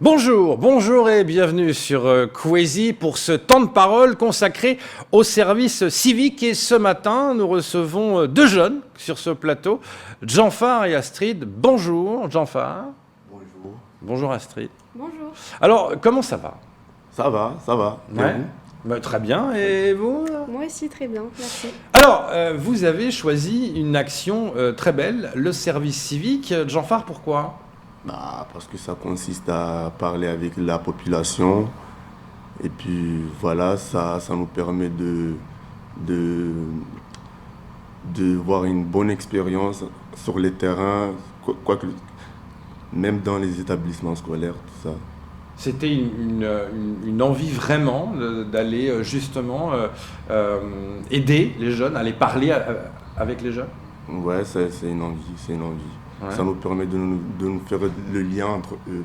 Bonjour, bonjour et bienvenue sur Kwesi pour ce temps de parole consacré au service civique. Et ce matin, nous recevons deux jeunes sur ce plateau, Djanfar et Astrid. Bonjour Djanfar. Bonjour. Bonjour Astrid. Bonjour. Alors, comment ça va? Ça va. Et Ouais. vous? Très bien, et vous? Moi aussi, très bien, merci. Alors, vous avez choisi une action très belle, le service civique. Djanfar, pourquoi? Parce que ça consiste à parler avec la population. Et puis voilà, ça nous permet de voir une bonne expérience sur les terrains, quoique même dans les établissements scolaires, tout ça. C'était une envie vraiment d'aller justement aider les jeunes, aller parler avec les jeunes. Ouais, c'est une envie. Ouais. Ça nous permet de nous faire le lien entre eux.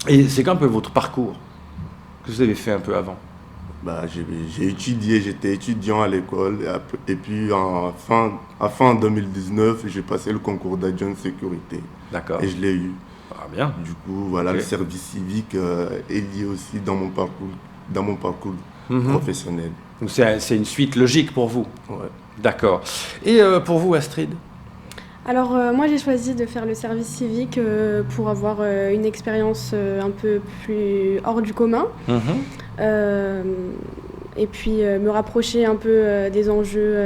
Et c'est qu'un peu votre parcours que vous avez fait un peu avant. J'ai étudié, j'étais étudiant à l'école et puis en fin 2019, j'ai passé le concours d'adjoint de sécurité D'accord. et je l'ai eu. Ah, bien. Du coup, voilà, Ok. le service civique est lié aussi dans mon parcours Mhm. professionnel. Donc c'est une suite logique pour vous. Ouais. D'accord. Et pour vous, Astrid? Alors, moi, j'ai choisi de faire le service civique pour avoir une expérience un peu plus hors du commun. Mhm. Euh, et puis, me rapprocher un peu des enjeux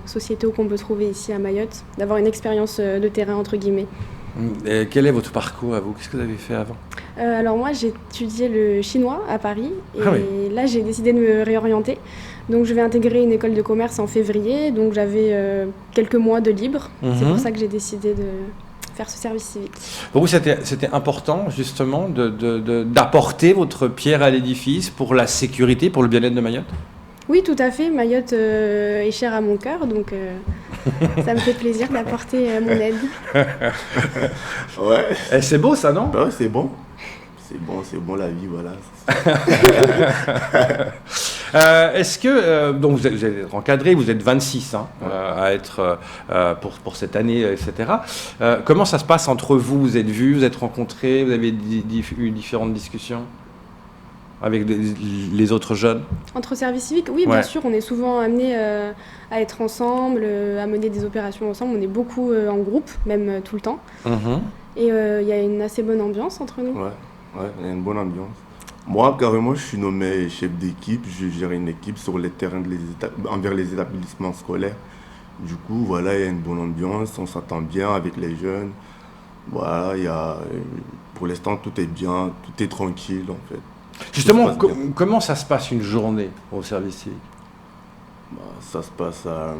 sociétaux qu'on peut trouver ici à Mayotte. D'avoir une expérience de terrain, entre guillemets. Et quel est votre parcours à vous? Qu'est-ce que vous avez fait avant? Alors moi, j'ai étudié le chinois à Paris et Ah oui. là, j'ai décidé de me réorienter. Donc, je vais intégrer une école de commerce en février. Donc, j'avais quelques mois de libre. C'est Mhm. pour ça que j'ai décidé de faire ce service civique. Pour vous, c'était important justement d'apporter votre pierre à l'édifice pour la sécurité, pour le bien-être de Mayotte? Oui, tout à fait. Mayotte est chère à mon cœur, donc ça me fait plaisir d'apporter mon aide. Ouais. Et c'est beau ça, non? Bah ouais, c'est bon. C'est bon la vie, voilà. Est-ce que, donc vous êtes encadré, vous êtes 26 hein, à être pour cette année, etc. Comment ça se passe entre vous? Vous êtes vus, vous êtes rencontrés, vous avez eu différentes discussions avec les autres jeunes? Entre services civiques, oui, Ouais. bien sûr, on est souvent amenés à être ensemble, à mener des opérations ensemble. On est beaucoup en groupe, même tout le temps. Mhm. Et il y a une assez bonne ambiance entre nous. Ouais, il y a une bonne ambiance. Moi, carrément, je suis nommé chef d'équipe. Je gère une équipe sur les terrains envers les établissements scolaires. Du coup, voilà, il y a une bonne ambiance. On s'entend bien avec les jeunes. Voilà, pour l'instant, tout est bien, tout est tranquille, en fait. Justement, Tout se passe bien. comment ça se passe une journée au service civique? Ça se passe à...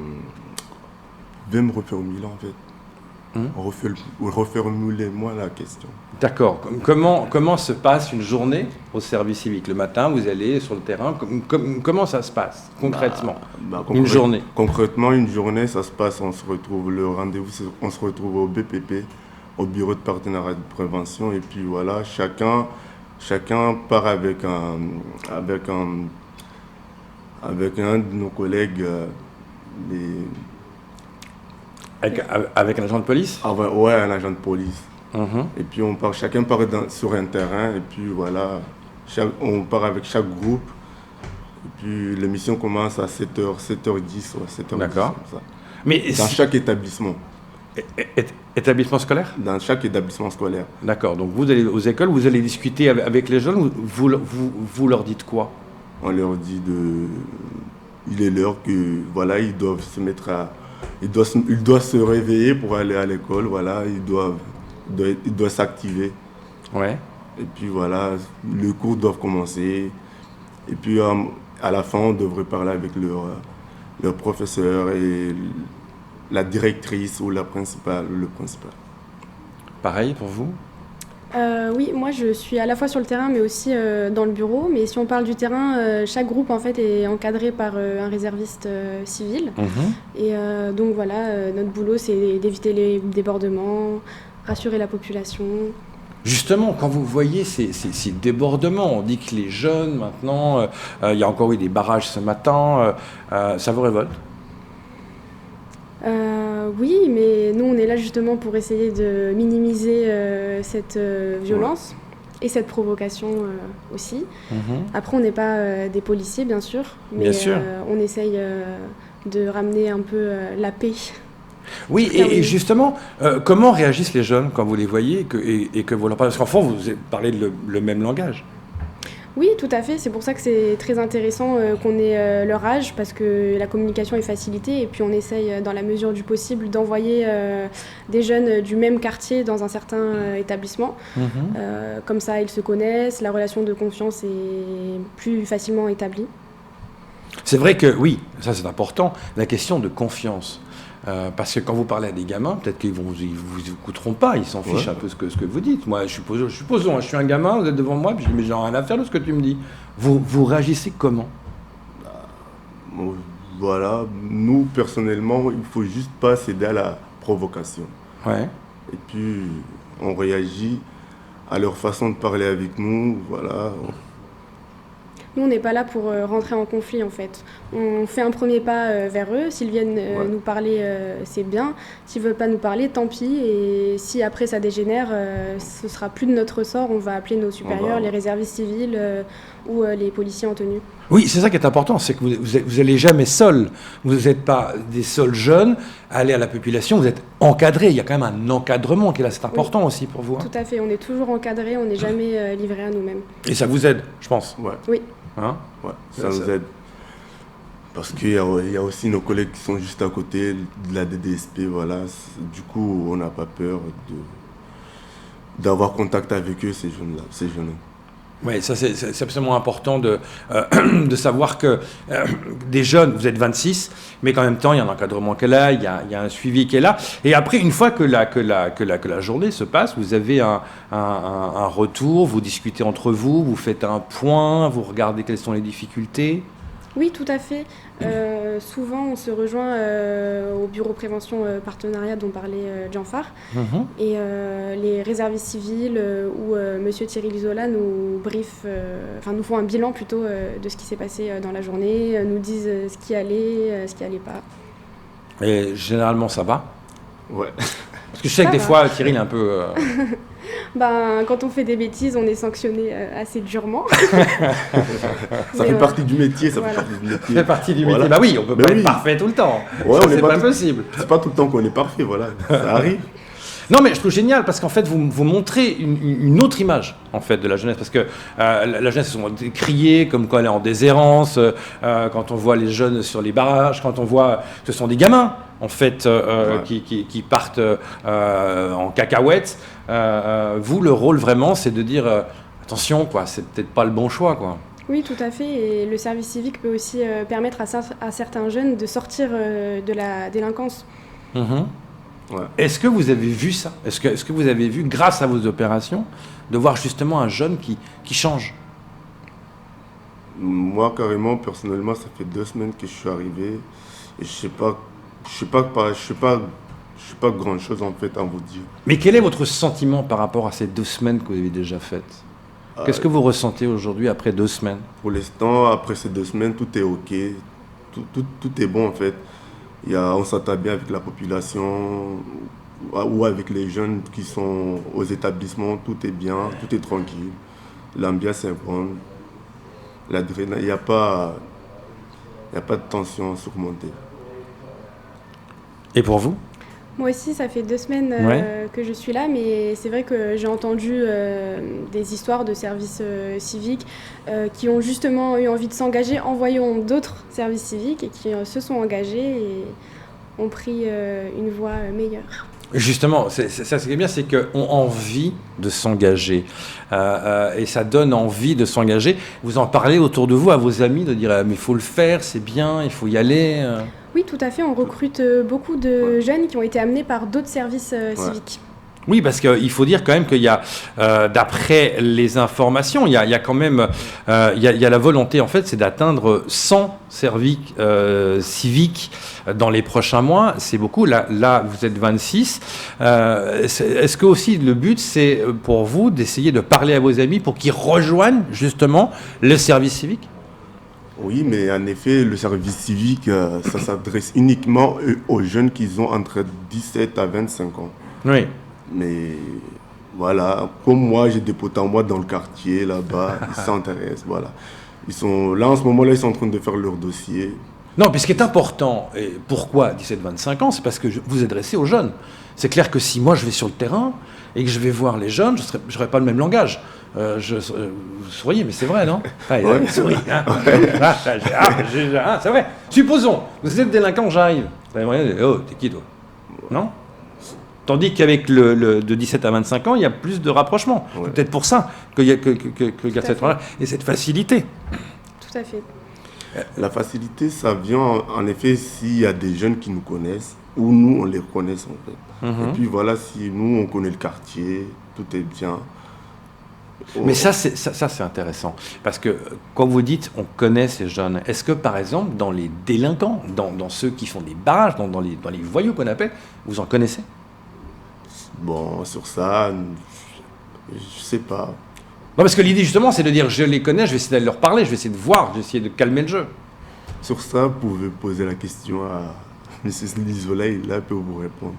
Veuillez me reformuler, en fait. Reformulez-moi la question. D'accord. Comment se passe une journée au service civique? Le matin, vous allez sur le terrain. Comment ça se passe concrètement? Une journée. Concrètement, une journée, ça se passe, on se retrouve, le rendez-vous, on se retrouve au BPP, au Bureau de partenariat de prévention, et puis voilà, chacun part avec un de nos collègues, Avec un agent de police? ouais, un agent de police. Mhm. Et puis chacun part sur un terrain, et puis voilà, on part avec chaque groupe. Et puis l'émission commence à 7h, 7h10, ouais, 7h10, D'accord. comme ça. Mais Dans chaque établissement. établissement scolaire? Dans chaque établissement scolaire. D'accord. Donc vous allez aux écoles, vous allez discuter avec les jeunes. Vous leur dites quoi? On leur dit il est l'heure que voilà, ils doivent se mettre ils doivent se réveiller pour aller à l'école, voilà, ils doivent s'activer. Ouais. Et puis voilà, les cours doivent commencer. Et puis à la fin, on devrait parler avec leur professeur et la directrice ou la principale, le principal. Pareil pour vous? Oui, moi je suis à la fois sur le terrain mais aussi dans le bureau. Mais si on parle du terrain, chaque groupe en fait est encadré par un réserviste civil. Mhm. Et donc voilà, notre boulot c'est d'éviter les débordements, rassurer la population. Justement, quand vous voyez ces débordements, on dit que les jeunes maintenant, il y a encore eu des barrages ce matin, ça vous révolte? Oui, mais nous on est là justement pour essayer de minimiser cette violence. et cette provocation aussi. Mhm. Après, on n'est pas des policiers, bien sûr, mais Bien sûr. on essaye de ramener un peu la paix. Oui, et justement, comment réagissent les jeunes quand vous les voyez et que vous leur parlez? Parce qu'en fond, vous parlez le même langage. Oui, tout à fait. C'est pour ça que c'est très intéressant qu'on ait leur âge, parce que la communication est facilitée et puis on essaye, dans la mesure du possible, d'envoyer des jeunes du même quartier dans un certain établissement. Comme ça, ils se connaissent, la relation de confiance est plus facilement établie. C'est vrai que, oui, ça c'est important, la question de confiance. Parce que quand vous parlez à des gamins, peut-être qu'ils vous écouteront pas, ils s'en fichent un peu ce que vous dites. Moi, supposons, je suis un gamin, vous êtes devant moi, puis je dis, mais j'ai rien à faire de ce que tu me dis. Vous réagissez comment? Bon, voilà, nous personnellement, il faut juste pas céder à la provocation. Ouais. Et puis, on réagit à leur façon de parler avec nous, voilà. Nous, on n'est pas là pour rentrer en conflit, en fait. On fait un premier pas vers eux. S'ils viennent nous parler, c'est bien. S'ils ne veulent pas nous parler, tant pis. Et si après ça dégénère, ce sera plus de notre ressort. On va appeler nos supérieurs, les réservistes civils ou les policiers en tenue. Oui, c'est ça qui est important, c'est que vous n'allez jamais seul. Vous n'êtes pas des seuls jeunes à aller à la population, vous êtes encadrés. Il y a quand même un encadrement qui est là, c'est important aussi pour vous. Hein. Tout à fait, on est toujours encadrés, on n'est jamais livré à nous-mêmes. Et ça vous aide, je pense. Ouais. Oui. Hein? Ouais, ça nous aide. Parce qu'il y a aussi nos collègues qui sont juste à côté de la DDSP, voilà. Du coup, on n'a pas peur d'avoir contact avec eux, ces jeunes-là. Oui, ça c'est absolument important de savoir que des jeunes, vous êtes 26, mais qu'en même temps, il y a un encadrement qui est là, il y a un suivi qui est là. Et après, une fois que la journée se passe, vous avez un retour, vous discutez entre vous, vous faites un point, vous regardez quelles sont les difficultés. Oui, tout à fait. Souvent, on se rejoint au bureau prévention partenariat dont parlait Gianfar. Et les réservistes civils ou Monsieur Thierry Lizola nous nous font un bilan plutôt de ce qui s'est passé dans la journée, nous disent ce qui allait pas. Et généralement, ça va. Ouais. Parce que je sais que des fois, Thierry, il est un peu... Quand on fait des bêtises, on est sanctionné assez durement. Ça fait partie du métier, Ça fait partie du métier. Voilà. Bah oui, on peut pas être parfait tout le temps. Ouais, c'est pas possible. C'est pas tout le temps qu'on est parfait, voilà. Ça arrive. Non, mais je trouve génial parce qu'en fait, vous montrez une autre image en fait de la jeunesse, parce que la jeunesse, sont criée comme quand elle est en déshérence, quand on voit les jeunes sur les barrages, quand on voit que ce sont des gamins en fait qui partent en cacahuètes. Vous, le rôle vraiment, c'est de dire attention, quoi, c'est peut-être pas le bon choix, quoi. Oui, tout à fait. Et le service civique peut aussi permettre à certains jeunes de sortir de la délinquance. Ouais. Est-ce que vous avez vu ça? Est-ce que vous avez vu, grâce à vos opérations, de voir justement un jeune qui change? Moi, carrément, personnellement, ça fait 2 semaines que je suis arrivé et je sais pas grand-chose en fait à vous dire. Mais quel est votre sentiment par rapport à ces 2 semaines que vous avez déjà faites? Qu'est-ce que vous ressentez aujourd'hui après 2 semaines? Pour l'instant, après ces 2 semaines, tout est ok, tout est bon en fait. On s'entend bien avec la population ou avec les jeunes qui sont aux établissements, tout est bien, tout est tranquille. L'ambiance est bonne. L'adrénaline, il n'y a pas de tension surmontée. Et pour vous? Moi aussi, ça fait 2 semaines que je suis là, mais c'est vrai que j'ai entendu des histoires de services civiques qui ont justement eu envie de s'engager en voyant d'autres services civiques et qui se sont engagés et ont pris une voie meilleure. Justement, ça ce qui est bien, c'est qu'on a envie de s'engager. Et ça donne envie de s'engager. Vous en parlez autour de vous à vos amis, de dire mais il faut le faire, c'est bien, il faut y aller. Oui, tout à fait. On recrute beaucoup de jeunes qui ont été amenés par d'autres services civiques. Oui, parce qu'il faut dire quand même qu'il y a, d'après les informations, il y a quand même, il y a la volonté en fait, c'est d'atteindre 100 services civiques dans les prochains mois. C'est beaucoup. Là, vous êtes 26. Est-ce que aussi le but, c'est pour vous d'essayer de parler à vos amis pour qu'ils rejoignent justement le service civique? Oui, mais en effet, le service civique, ça s'adresse uniquement aux jeunes qui ont entre 17 à 25 ans. Oui. Mais voilà, comme moi, j'ai des potes à moi dans le quartier, là-bas, ils s'intéressent, voilà. Ils sont là, en ce moment-là, ils sont en train de faire leur dossier. Non, puis ce qui est important, et pourquoi 17-25 ans, c'est parce que vous vous adressez aux jeunes. C'est clair que si moi je vais sur le terrain et que je vais voir les jeunes, je n'aurai pas le même langage. Vous souriez, mais c'est vrai, non? Ouais. Souris. Hein. C'est vrai. Supposons, vous êtes délinquant, j'arrive. Vous allez me dire, oh, t'es qui toi? Non? Tandis qu'avec de 17 à 25 ans, il y a plus de rapprochement. Ouais. Peut-être pour ça qu'il y a cette relation et cette facilité. Tout à fait. La facilité, ça vient en effet s'il y a des jeunes qui nous connaissent ou nous, on les reconnaît en fait. Et puis voilà, si nous, on connaît le quartier, tout est bien. Mais ça, c'est intéressant. Parce que, quand vous dites, on connaît ces jeunes, est-ce que, par exemple, dans les délinquants, dans ceux qui font des barrages, dans les voyous qu'on appelle, vous en connaissez? Bon, sur ça, je sais pas. Non, parce que l'idée, justement, c'est de dire, je les connais, je vais essayer d'aller leur parler, je vais essayer de voir, je vais essayer de calmer le jeu. Sur ça, vous pouvez poser la question à M. Lizola, il est là pour vous répondre.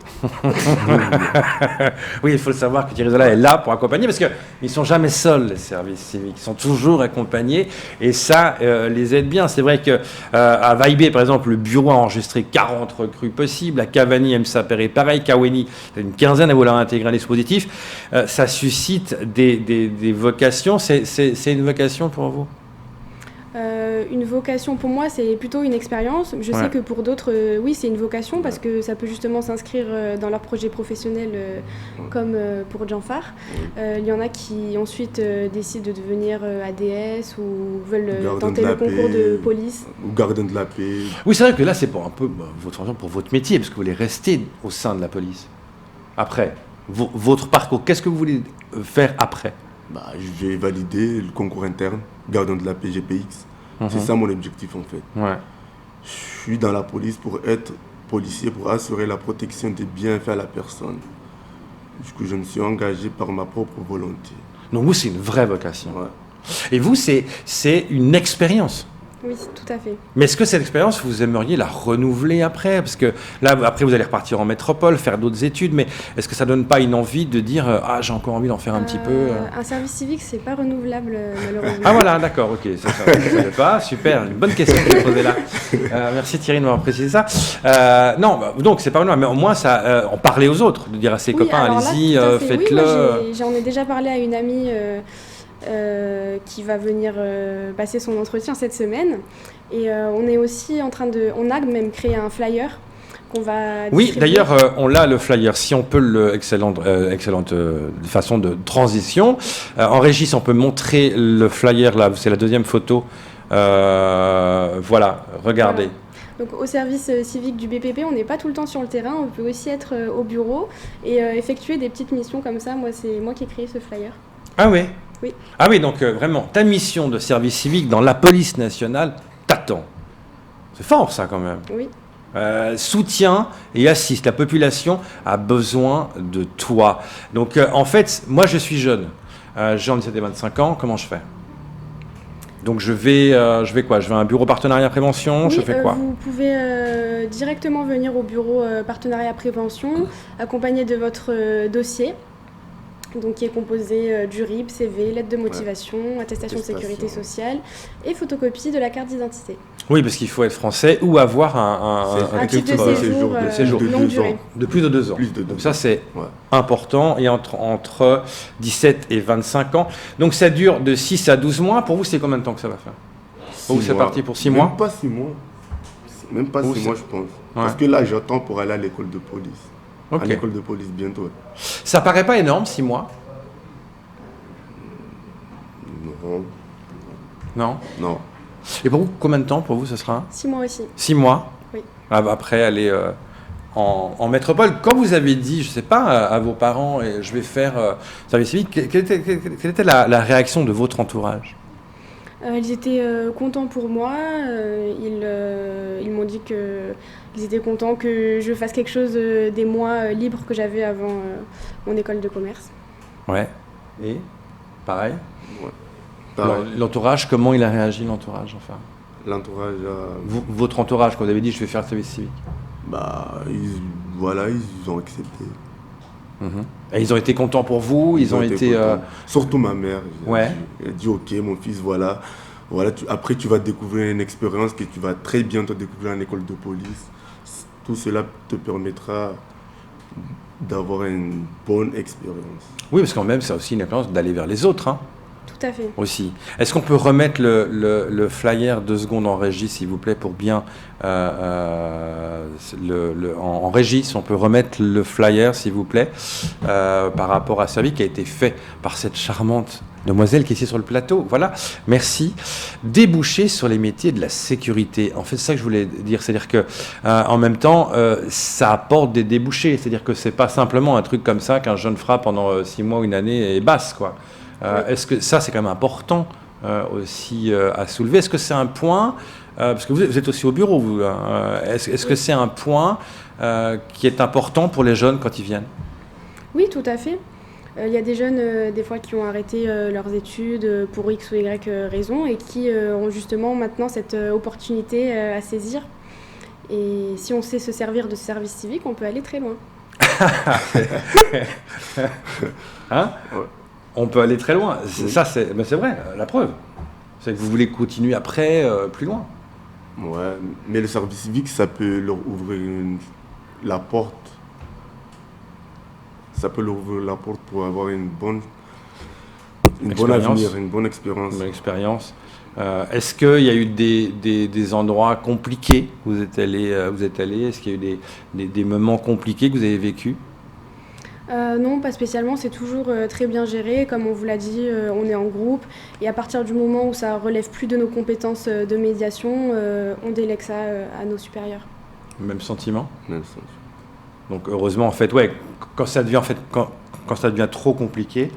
Oui, il faut le savoir que Thierry Zola est là pour accompagner, parce qu'ils ne sont jamais seuls, les services civiques. Ils sont toujours accompagnés, et ça les aide bien. C'est vrai qu'à Vaibé, par exemple, le bureau a enregistré 40 recrues possibles. À Cavani, MSA Perret, pareil. Kaweni, une quinzaine à vouloir intégrer un dispositif. Ça suscite des vocations. C'est une vocation pour vous? Une vocation pour moi, c'est plutôt une expérience. Je sais que pour d'autres, oui, c'est une vocation parce que ça peut justement s'inscrire dans leur projet professionnel, comme pour Janfar. Il y en a qui ensuite décident de devenir ADS ou veulent tenter le concours de police. Ou gardien de la paix. Oui, c'est vrai que là, c'est pour un peu pour votre métier, parce que vous voulez rester au sein de la police. Après, votre parcours, qu'est-ce que vous voulez faire après? Je vais valider le concours interne, gardien de la paix GPX. C'est ça mon objectif en fait. Ouais. Je suis dans la police pour être policier, pour assurer la protection des bienfaits à la personne. Du coup, je me suis engagé par ma propre volonté. Donc vous, c'est une vraie vocation. Ouais. Et vous, c'est une expérience. Oui, tout à fait. Mais est-ce que cette expérience, vous aimeriez la renouveler après? Parce que là, après, vous allez repartir en métropole, faire d'autres études, mais est-ce que ça ne donne pas une envie de dire « Ah, j'ai encore envie d'en faire un petit peu » Un service civique, c'est pas renouvelable, malheureusement. Ah voilà, d'accord, ok, ça je ne savais pas, super, une bonne question que vous posez là. Merci Thierry de m'avoir précisé ça. Non, donc c'est pas renouvelable, mais au moins ça, en parler aux autres, de dire à ses copains, allez-y, faites-le. Oui, j'en ai déjà parlé à une amie qui va venir passer son entretien cette semaine. Et on est aussi en train on a même créé un flyer qu'on va distribuer. Oui, d'ailleurs, on l'a le flyer. Si on peut excellente façon de transition. En régie, si on peut montrer le flyer là, c'est la deuxième photo. Voilà, regardez. Voilà. Donc, au service civique du BPP, on n'est pas tout le temps sur le terrain, on peut aussi être au bureau et effectuer des petites missions comme ça. Moi, c'est moi qui ai créé ce flyer. Ah oui? Oui. Ah oui, donc vraiment, ta mission de service civique dans la police nationale t'attend. C'est fort ça quand même. Oui. Soutient et assiste. La population a besoin de toi. Donc en fait, moi je suis jeune. J'ai en 17 et 25 ans, comment je fais? Donc je vais quoi? Je vais à un bureau partenariat prévention, oui, je fais quoi? Vous pouvez directement venir au bureau partenariat prévention, accompagné de votre dossier. Donc, qui est composé du RIB, CV, lettre de motivation, attestation de sécurité sociale et photocopie de la carte d'identité. Oui, parce qu'il faut être français ou avoir un titre de séjour de longue durée. De plus de 2 ans. Donc ça, c'est important. Et entre 17 et 25 ans. Donc ça dure de 6 à 12 mois. Pour vous, c'est combien de temps que ça va faire? Pour vous, c'est parti pour 6 mois? Même pas 6 mois. Même pas 6 mois, je pense. Parce que là, j'attends pour aller à l'école de police. À l'école de police bientôt. Ça paraît pas énorme, 6 mois? Non. Non? Non. Et pour vous, combien de temps pour vous ce sera? 6 mois aussi. 6 mois? Oui. Après, aller en métropole. Quand vous avez dit, je ne sais pas, à vos parents, et je vais faire service civique, quelle était la réaction de votre entourage? Ils étaient contents pour moi. Ils m'ont dit qu'ils étaient contents que je fasse quelque chose des mois libres que j'avais avant mon école de commerce. Ouais. Et pareil? Ouais. Pareil. L'entourage, comment il a réagi, l'entourage, enfin? L'entourage... Votre entourage, quand vous avez dit, je vais faire le service civique? Ils ont accepté. Et ils ont été contents pour vous, ils ont été... contents. Surtout ma mère. Ouais. Elle a dit, ok, mon fils, voilà, après tu vas découvrir une expérience que tu vas très bientôt découvrir en école de police. Tout cela te permettra d'avoir une bonne expérience. Oui, parce qu'en même, c'est aussi une expérience d'aller vers les autres, hein, Tout à fait. aussi. Est-ce qu'on peut remettre le flyer 2 secondes en régie, s'il vous plaît, pour bien... en régie, si on peut remettre le flyer, s'il vous plaît, par rapport à celui qui a été fait par cette charmante demoiselle qui est ici sur le plateau. Voilà, merci. Déboucher sur les métiers de la sécurité. En fait, c'est ça que je voulais dire. C'est-à-dire que, en même temps, ça apporte des débouchés. C'est-à-dire que c'est pas simplement un truc comme ça qu'un jeune fera pendant 6 mois ou une année et basse, quoi. Est-ce que ça, c'est quand même important aussi à soulever? Est-ce que c'est un point, parce que vous êtes aussi au bureau, vous, est-ce que c'est un point qui est important pour les jeunes quand ils viennent? Oui, tout à fait. Il y a des jeunes, des fois, qui ont arrêté leurs études pour X ou Y raison et qui ont justement maintenant cette opportunité à saisir. Et si on sait se servir de ce service civique, on peut aller très loin. Hein? Ouais. On peut aller très loin. Oui. Ça, c'est vrai, la preuve. C'est que vous voulez continuer après, plus loin. Ouais, mais le service civique, ça peut leur ouvrir la porte. Ça peut leur ouvrir la porte pour avoir une bonne avenir, une bonne expérience. Une bonne expérience. Est-ce qu'il y a eu des endroits compliqués où vous êtes allé? Est-ce qu'il y a eu des moments compliqués que vous avez vécus? Non, pas spécialement. C'est toujours très bien géré. Comme on vous l'a dit, on est en groupe. Et à partir du moment où ça relève plus de nos compétences de médiation, on délègue ça à nos supérieurs. Même sentiment? Même sens. Donc heureusement, en fait, ouais, quand ça devient trop compliqué,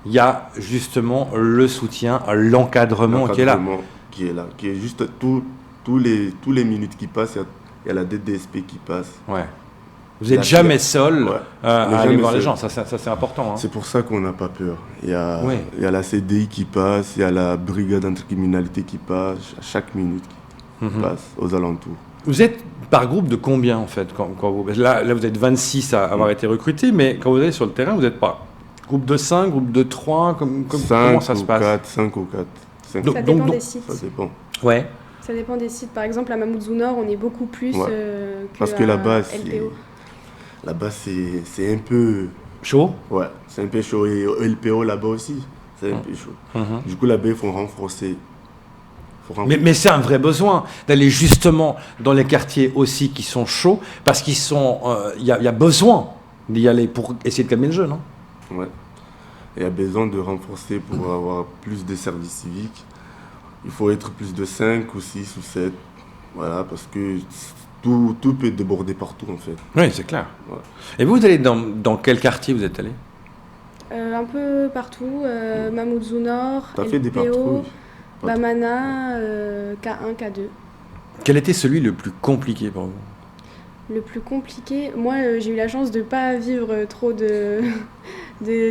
il y a justement le soutien, l'encadrement qui est là. Qui est juste tous les minutes qui passent, il y a la DDSP qui passe. Ouais. Vous n'êtes jamais seul Ouais. à aller Jamais voir les seul. gens, ça c'est important. Hein. C'est pour ça qu'on n'a pas peur. Il y a la CDI qui passe, il y a la brigade anticriminalité qui passe, à chaque minute qui passe aux alentours. Vous êtes par groupe de combien en fait quand vous... Là, vous êtes 26 à avoir été recrutés, mais quand vous allez sur le terrain, vous êtes pas groupe de 5, groupe de 3, comment ça se passe? 5 ou 4. Ça dépend des sites. Ça dépend. Ouais. Ça dépend des sites. Par exemple, à Mamoudzou Nord, on est beaucoup plus Parce que là-bas, LPO. Là-bas, c'est un peu... Chaud? Ouais, c'est un peu chaud. Et au LPO, là-bas aussi, c'est un peu chaud. Du coup, là-bas, il faut renforcer. Mais c'est un vrai besoin d'aller justement dans les quartiers aussi qui sont chauds, parce qu'il y a besoin d'y aller pour essayer de calmer le jeu, non? Ouais. Il y a besoin de renforcer pour avoir plus de services civiques. Il faut être plus de 5 ou 6 ou 7. Voilà, parce que tout peut déborder partout, en fait. Oui, c'est clair. Ouais. Et vous allez dans quel quartier vous êtes allé? Un peu partout. Mamoudzou Nord, T'as fait des LPO, patrouilles? Bamana, K1, K2. Quel était celui le plus compliqué pour vous? Le plus compliqué, moi j'ai eu la chance de ne pas vivre trop de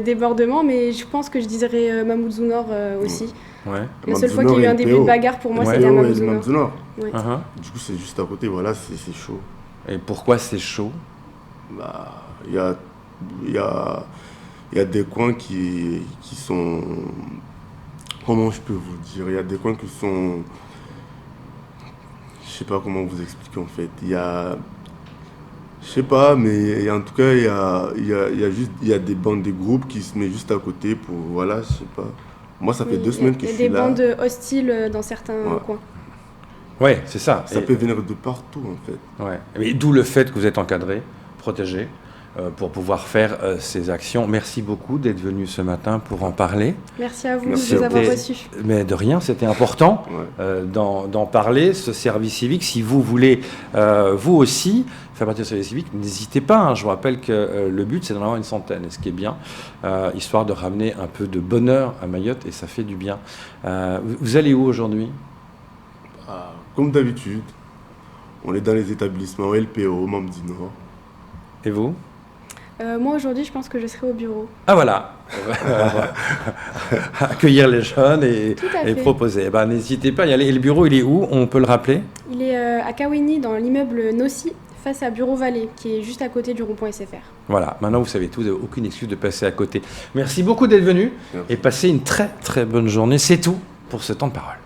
débordements, mais je pense que je dirais Mamoudzou Nord aussi. Ouais. La seule fois qu'il y a eu un début de bagarre pour moi, c'était à Mamoudzou Nord. Ouais. Du coup, c'est juste à côté, voilà, c'est chaud. Et pourquoi c'est chaud? Bah, il y a des coins qui sont... Comment je peux vous dire? Il y a des coins qui sont... Je sais pas comment vous expliquer en fait. Il y a... Je sais pas, mais en tout cas, il y a des bandes, des groupes qui se mettent juste à côté pour... Voilà, je sais pas. Moi, ça fait 2 semaines que je suis là. Il y a des bandes hostiles dans certains coins. Ouais, c'est ça. Ça peut venir de partout en fait. Ouais. Et d'où le fait que vous êtes encadré, protégé, pour pouvoir faire ces actions. Merci beaucoup d'être venu ce matin pour en parler. Merci à vous de nous avoir reçus. Mais de rien, c'était important d'en parler, ce service civique. Si vous voulez, vous aussi, faire partie du service civique, n'hésitez pas. Hein. Je vous rappelle que le but, c'est d'en avoir une centaine, et ce qui est bien, histoire de ramener un peu de bonheur à Mayotte, et ça fait du bien. Vous allez où aujourd'hui? Comme d'habitude, on est dans les établissements LPO, Mamoudzou Nord. Et vous? Moi aujourd'hui, je pense que je serai au bureau. Ah voilà, accueillir les jeunes et proposer. N'hésitez pas à y aller. Et le bureau, il est où? On peut le rappeler? Il est à Kawini, dans l'immeuble Nossi, face à Bureau Vallée, qui est juste à côté du rond-point SFR. Voilà, maintenant vous savez tout, vous n'avez aucune excuse de passer à côté. Merci beaucoup d'être venu et passez une très très bonne journée. C'est tout pour ce temps de parole.